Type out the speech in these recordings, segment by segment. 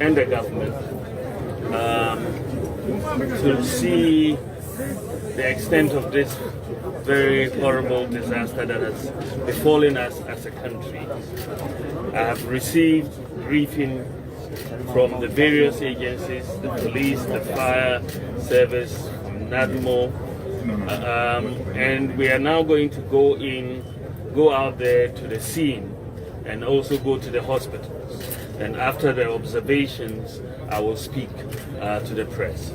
and the government to see the extent of this very horrible disaster that has befallen us as a country. I have received briefing from the various agencies, the police, the fire service, NADMO, and we are now going to go out there to the scene and also go to the hospitals. And after the observations, I will speak to the press.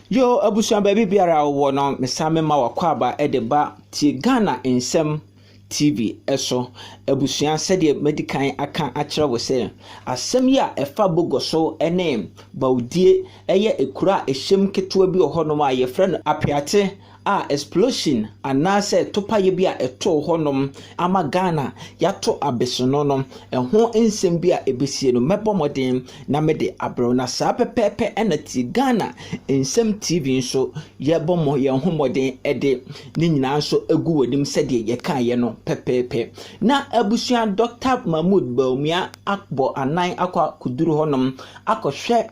Yo, abusuan baby biara wo no mesame ma wakwaba edeba ti Ghana ensem TV eso abusuan sede medikan aka akere wo se asem ya efa bogoso ene baudie eye ekura ehyem ketewa bi ohonom a ye frɛ no Apiate explosion anase topaye bi a eto honom ama Ghana yato abesono no ho ensem bi a ebesie no mebomodin na mede abro na saa pepepe enati Ghana ensem TV nso yebomo ye homodin ede ni nyina nso egu wodim sede ye kan ye no pepepe na abusua Dr. Mahmoud Bawumia akbo anan akwa kuduru honom akohwe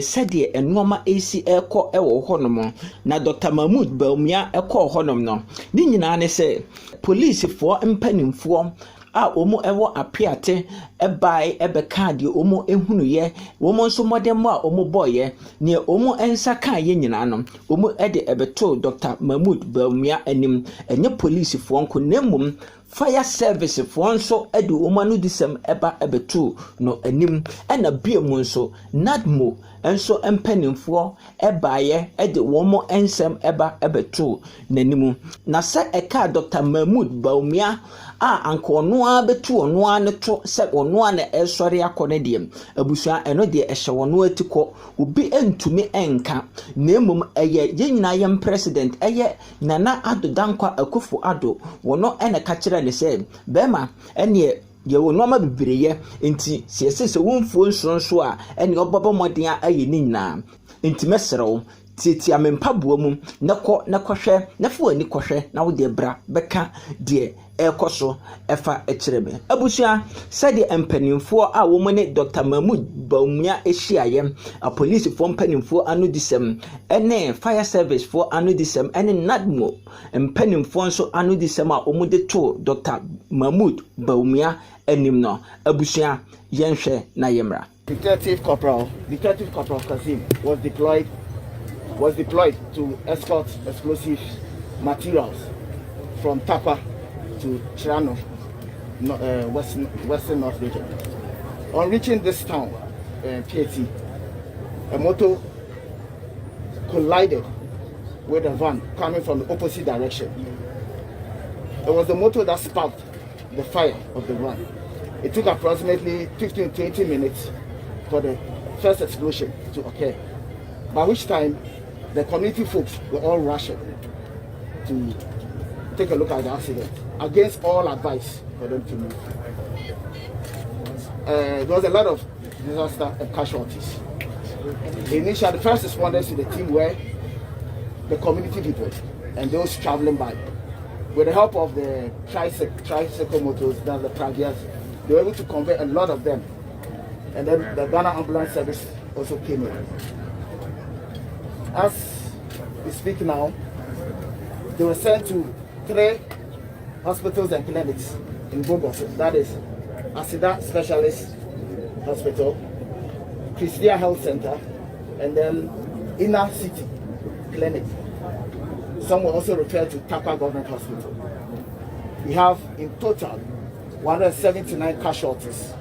sede enoma AC eko ewo honom na Dr. Mahmoud Bawumia eko honom no ni nyina ne se police for mpanimfo a omo ewo Apiate ebai ebeka de omo ehunu ye omo nso modem a omo boye ne omo ensa kan ye nyina no omo ede ebeto Dr. Mahmoud Bawumia anim enye police for nko nemum fire service for nso ede omo anu disem eba ebeto no anim ena biemu nso NADMO enso empanimfo ebaye ede womo ensem eba ebeto nanimu na se eka Dr. Mahmoud Bawumia anko ono a betu ono a ne to se ono a na esori akone de abusua eno de ehye wono atiko obi entumi enka na emum eye yenyina yem president eye Nana Addo Dankwa Akufo-Addo wono ene ka kire ne se bema ene ye wono ma bibreye enti se wonfuo nsonso a ene obabo modin a aye ni nyina enti mesrew titi amempabo mu nakɔhwɛ nafu ani kɔhwɛ na wo de bra beka de ekoso efa ekirebe abusua sade empanimfo a wo mo ne Dr. Mahmoud Bawumia ehyiaye a police for empanimfo anu disem ene fire service for anu disem ene NADMO empanimfo nso anu disem a omo de to Dr. Mahmoud Bawumia enim no abusua yenhwe na yemra. Detective Corporal Kasim was deployed to escort explosive materials from Tapa to Chirano, Western North region. On reaching this town, Apiate, a motor collided with a van coming from the opposite direction. It was the motor that sparked the fire of the van. It took approximately 15-20 minutes for the first explosion to occur, by which time the community folks were all rushing to take a look at the accident against all advice for them to move. There was a lot of disaster and casualties. Initially, the first responders to the team were the community people and those traveling by. With the help of the tricycle motors, that's the Pragias, they were able to convey a lot of them. And then the Ghana Ambulance Service also came in. As we speak now, they were sent to 3 hospitals and clinics in Bogos. That is Asida Specialist Hospital, Christia Health Center, and then Inner City Clinic. Some were also referred to Tapa Government Hospital. We have in total 179 casualties,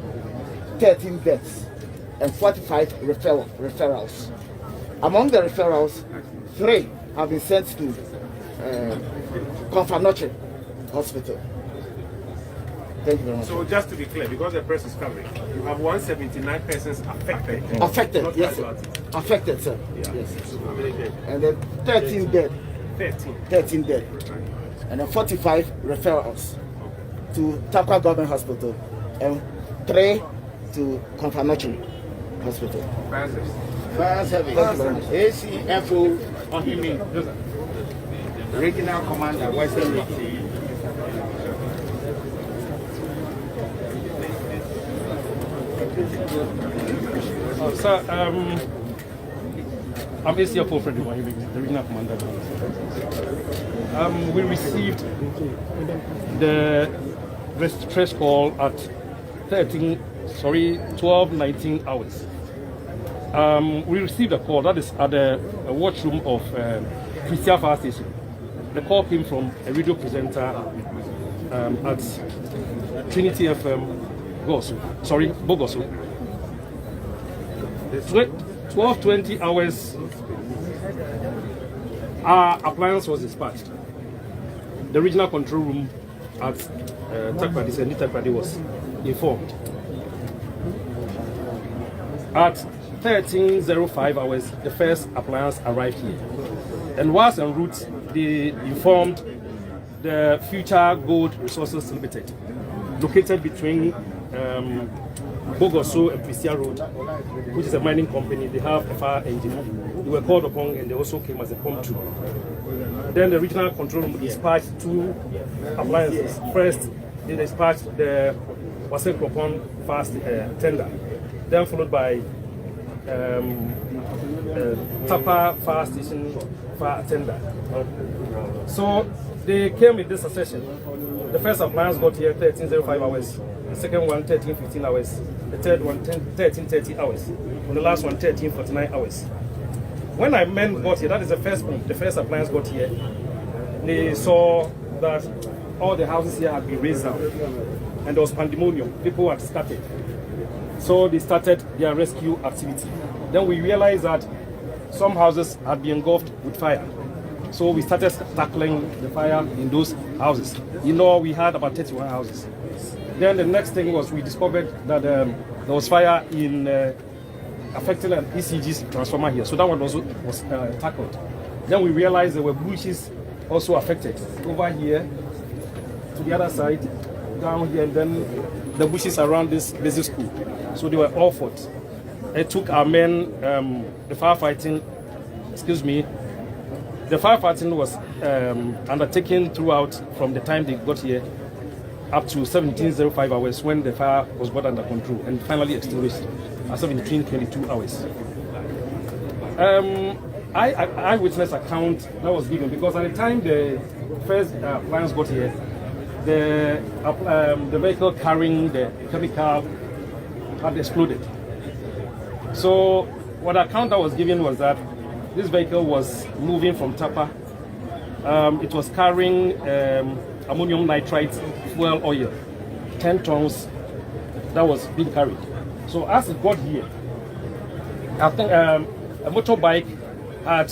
13 deaths, and 45 referrals. Among the referrals, 3 have been sent to Confanoche Hospital. Thank you very much. So just to be clear, because the press is covering, you have 179 persons affected. Affected, yes, sir. Affected, sir. Yeah. Yes. And then 13 dead. 13 dead. And then 45 referrals to Tapa Government Hospital and 3 to Confanoche Hospital. Fire Service, ACFO Ohimi, Regional Commander, Western Region. Sir, I'm ACFO Frederick Wahebe, the regional commander. We received the stress call at 12:19 hours. We received a call that is at the watchroom of Christian Fire Station. The call came from a radio presenter at Trinity FM, Bogoso. 12:20 hours, our appliance was dispatched. The regional control room at Takrady was informed. At 13:05 hours, the first appliance arrived here. And whilst en route, they informed the Future Gold Resources Limited, located between Bogoso and Pristia Road, which is a mining company. They have a fire engine. They were called upon and they also came as a prompt. Then the regional control room dispatched 2 appliances. First, they dispatched the Wasekropon fast tender, then followed by Tapa fire station fire tender. So they came in this succession. The first appliance got here 13:05 hours. The second one 13:15 hours. The third one 13:30 hours. And the last one 13:49 hours. When our men got here, that is the first one, the first appliance got here, they saw that all the houses here had been raised down and there was pandemonium. People had scattered. So they started their rescue activity. Then we realized that some houses had been engulfed with fire. So we started tackling the fire in those houses. You know, we had about 31 houses. Then the next thing was we discovered that there was fire in affecting an ECG transformer here. So that one also was tackled. Then we realized there were bushes also affected over here, to the other side, down here, and then the bushes around this basic school. So they were all fought. It took our men, the firefighting was undertaken throughout from the time they got here up to 17:05 hours when the fire was brought under control and finally extinguished at 17:22 hours. Eyewitness account that was given because at the time the first appliance got here, the vehicle carrying the chemical had exploded. So what account that was given was that this vehicle was moving from Tapa. It was carrying ammonium nitrite fuel oil, 10 tons that was being carried. So as it got here, I think a motorbike had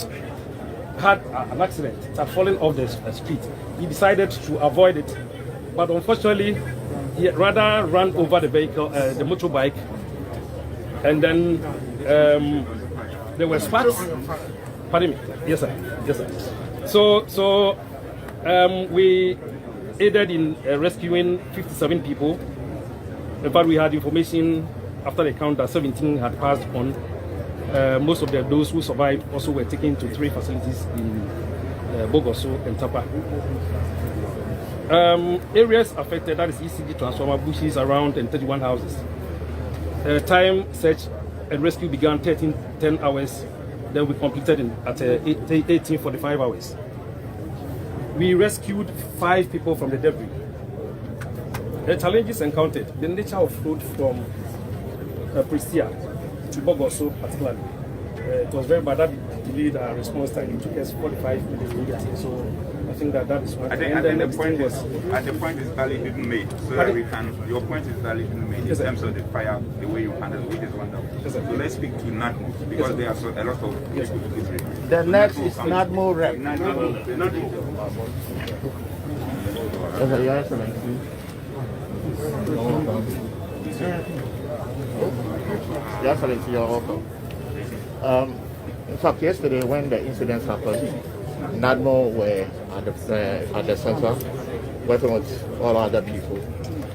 an accident. It had fallen off the street. He decided to avoid it, but unfortunately, he rather ran over the vehicle, the motorbike, and then there were sparks. Pardon me. Yes, sir. Yes, sir. So we aided in rescuing 57 people. In fact, we had information after the count that 17 had passed on. Most of those who survived also were taken to 3 facilities in Bogoso and Tapa. Areas affected, that is ECG transformer, bushes around, and 31 houses. Time search and rescue began 10 hours. Then we completed at 18:45 hours. We rescued 5 people from the debris. The challenges encountered, the nature of road from Pristia to Bogoso particularly. It was very bad. That delayed our response time. It took us 45 minutes to get here. So I think that is one. I think the point is validly made. So that we can. Your point is validly made in terms of the fire, the way you handled it is wonderful. So let's speak to NADMO because there are a lot of people to get ready. The next is NADMO rep. Okay, Your Excellency. Your Excellency, you're welcome. In fact, yesterday when the incidents happened, NADMO were at the center, working with all other people,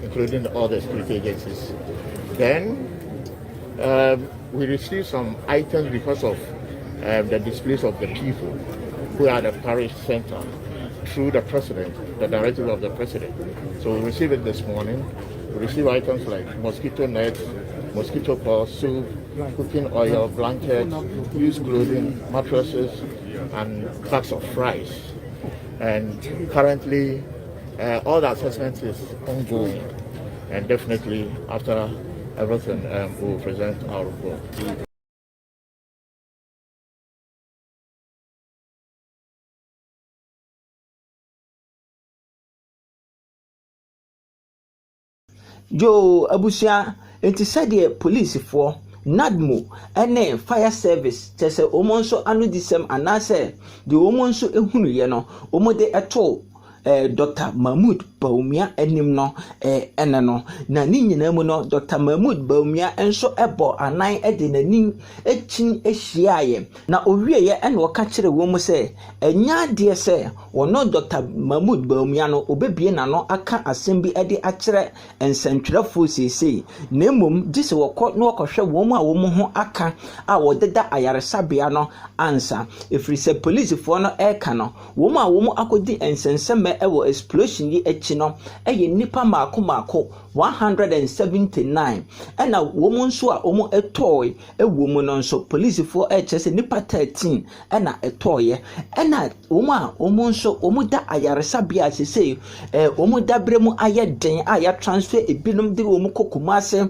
including all the security agencies. Then we received some items because of the displays of the people who are at the parish center through the president, the directive of the president. So we received it this morning. We received items like mosquito nets, mosquito coil, soup, cooking oil, blankets, used clothing, mattresses, and bags of fries. And currently, all the assessment is ongoing, and definitely after everything, we will present our report. Joe Abusia, it is said the police for NADMO ene fire service chese omonso anu disem anase the omonso ehunu ye no omode eto Dr. Mahmoud Bawumia enim no ene no na ni nyina mu no Dr. Mahmoud Bawumia enso ebo anan ede nanim echin ehyiaye na owie ye ene woka kire wo mu se enya de se wono Dr. Mahmoud Bawumia no obebie na no aka asem bi ede akire ensentwerefo sesei na mom gise wokọ na wokọhwe wo mu a wo mu ho aka a wodeda ayaresabea no ansa efiri se police fo no eka no wo mu a wo mu akodi ensensem ewo explosion yi echi no eye nipa maako 179 ena wo mu nso a wo mu etoy ewo mu no nso police fo chese nipa 13 ena etoye ena wo mu a wo mu nso wo mu da ayaresa bia sesei wo mu da bremu ayeden a ya transfer ebinom de wo mu kokumase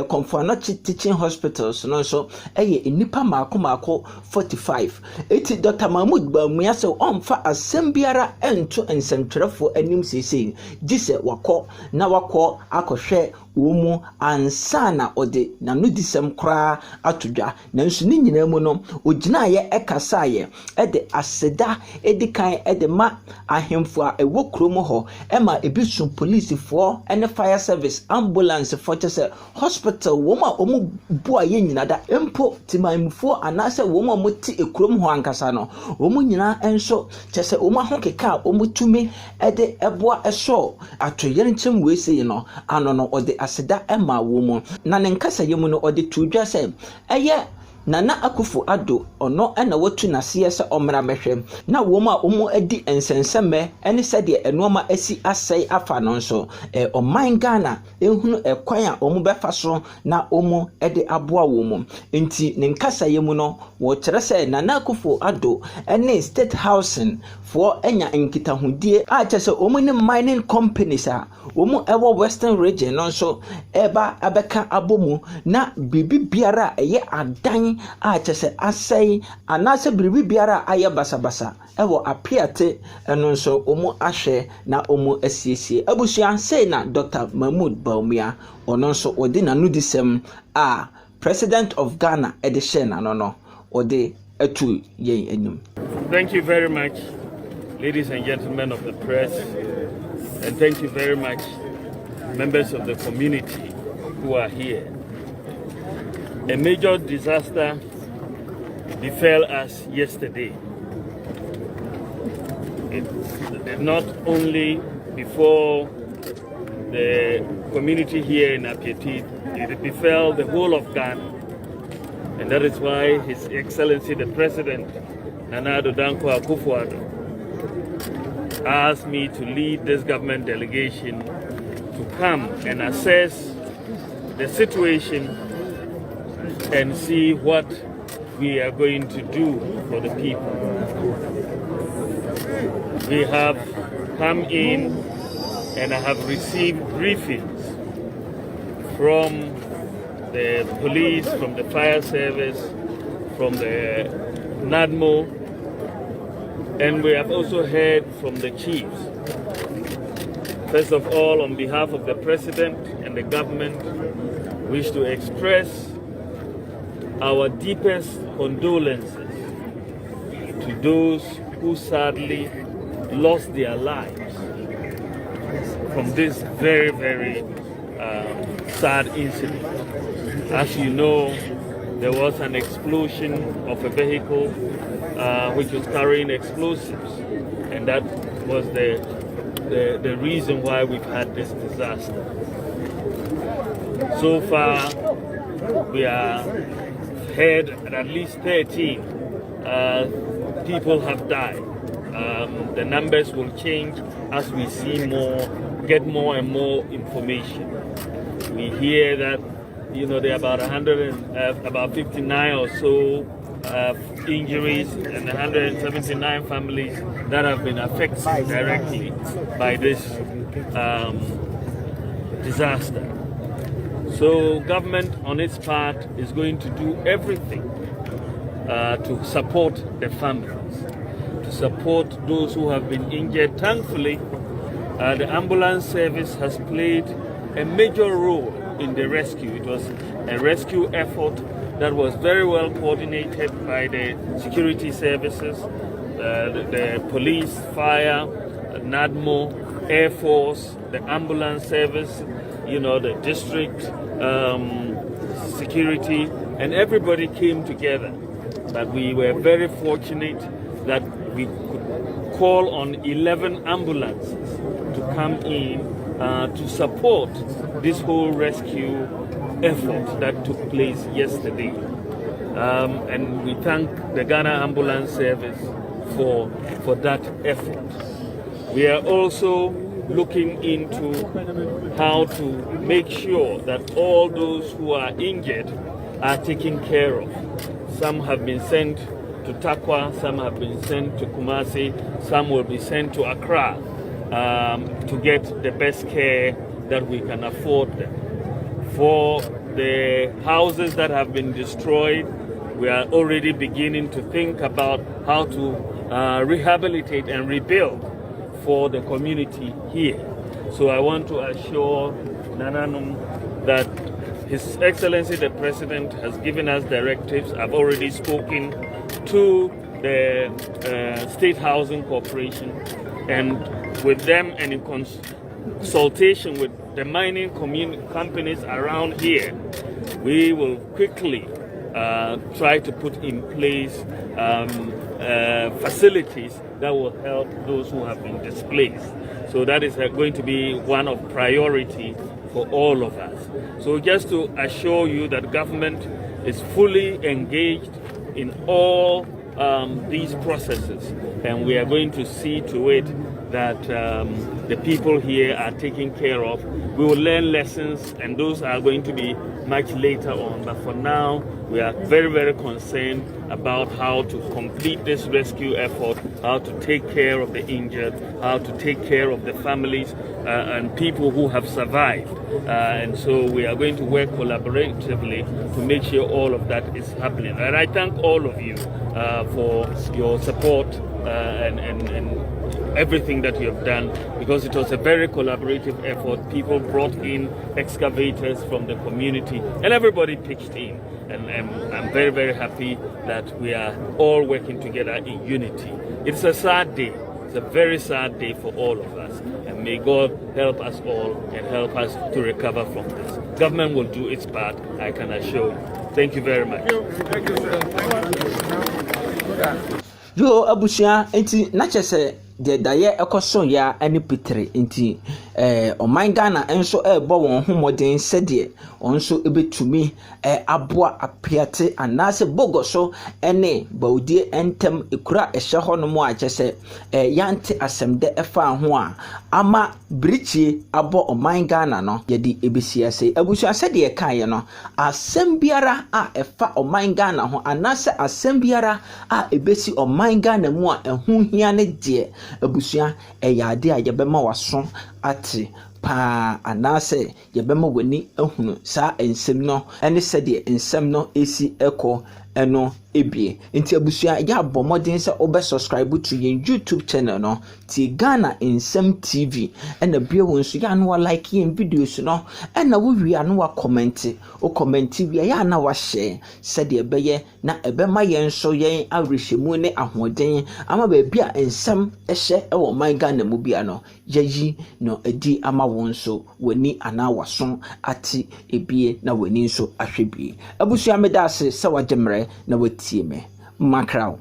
Konfano teaching hospitals no nso eye nipa maako 45 eti Dr. Mahmoud Bawumia se onfa asembiara ento ensentwerefo anim sesei gise wako na wako akohwe womu ansana ode na nudisem kra atodwa nanso ni nyina mu no ogina ye ekasa ye ede aseda edikan ede ma ahemfo a ewo krom ho ema ebisum police fo ene fire service ambulance fo chese hospital womu a omu bua ye nyina da empo timanmufo anase womu muti ekrom ho ankasa no womu nyina enso chese womu ahokeka omu tumi ede eboa eso atoyere nkyem wese no ano no ode aseda ema womu na ne nkasa yemu no ode tudwa se eye Nana Akufo Addo ono ena watu nase se omra mehwem na womu a omu adi ensenseme ene sede enoma asi asai afa no nso oman Ghana ehunu ekwan a omu befa so na omu ede aboa womu enti ne nkasa yemu no wo kire se Nana Akufo Addo ene state housing for enya nkitahudie a chese omu ne mining companies a omu ewo western region no nso eba abeka abomu na bibi biara eye adan a chese asai anase biribi biara aye basabasa ewo Apiate eno nso omu ahwe na omu asiesie abusuan sei na Dr. Mahmoud Bawumia ono nso odi na nudisem a president of Ghana edition no odi etu yen enim. Thank you very much, ladies and gentlemen of the press, and thank you very much, members of the community who are here. A major disaster befell us yesterday. It not only before the community here in Apiate, it befell the whole of Ghana. And that is why His Excellency the President, Nana Addo Akufo-Addo, asked me to lead this government delegation to come and assess the situation and see what we are going to do for the people. We have come in and I have received briefings from the police, from the fire service, from the NADMO, and we have also heard from the chiefs. First of all, on behalf of the President and the government, wish to express our deepest condolences to those who sadly lost their lives from this very, very sad incident. As you know, there was an explosion of a vehicle which was carrying explosives, and that was the reason why we've had this disaster. So far, we are heard that at least 13 people have died. The numbers will change as we see more, get more and more information. We hear that there are about 59 or so injuries and 179 families that have been affected directly by this disaster. So government on its part is going to do everything to support the families, to support those who have been injured. Thankfully, the ambulance service has played a major role in the rescue. It was a rescue effort that was very well coordinated by the security services, the police, fire, NADMO, Air Force, the ambulance service, the district security, and everybody came together. But we were very fortunate that we could call on 11 ambulances to come in to support this whole rescue effort that took place yesterday. And we thank the Ghana Ambulance Service for that effort. We are also looking into how to make sure that all those who are injured are taken care of. Some have been sent to Takwa, some have been sent to Kumasi, some will be sent to Accra to get the best care that we can afford them. For the houses that have been destroyed, we are already beginning to think about how to rehabilitate and rebuild for the community here. So I want to assure Nananum that His Excellency the President has given us directives. I've already spoken to the State Housing Corporation, and with them and in consultation with the mining companies around here, we will quickly try to put in place facilities that will help those who have been displaced. So that is going to be one of priority for all of us. So just to assure you that government is fully engaged in all these processes, and we are going to see to it that the people here are taken care of. We will learn lessons, and those are going to be much later on. But for now, we are very, very concerned about how to complete this rescue effort, how to take care of the injured, how to take care of the families and people who have survived. And so we are going to work collaboratively to make sure all of that is happening. And I thank all of you for your support and everything that you have done, because it was a very collaborative effort. People brought in excavators from the community and everybody pitched in. And I'm very, very happy that we are all working together in unity. It's a sad day. It's a very sad day for all of us. And may God help us all and help us to recover from this. Government will do its part, I can assure you. Thank you very much. Thank you, sir. Yo abusia enti na chese de daye ekoso ya ani pitre enti oman Ghana enso ebo won homoden sede onso ebetumi aboa apiate anase bogoso ene baudie entem ekura ehye honomo a chese yante asemde efa ho a ama brichie abo oman Ghana no yedi ebesia se abusia sede kaye no asem biara a efa oman Ghana ho anase asem biara a ebesi oman Ghana mu a ehu hia ne de abusua eyade a yebema waso ate pa anase yebema wani ehunu sa ensem no ene sede ensem no esi eko eno ebie nti abusua ya bomodin se obe subscribe to yen YouTube channel no ti Ghana Nsem TV ena bia wonso ya no like yen videos no ena wo wi anu wa comment o comment wi ya na wa share sede ebeye na ebema yen so yen awrehemu ne ahoden ama ba bia ensem ehye e wo man Ghana mu bia no yayi no edi ama wonso wani ana wason ati ebie na wani so ahwebie abusua medase se wajemre na watie me makrao.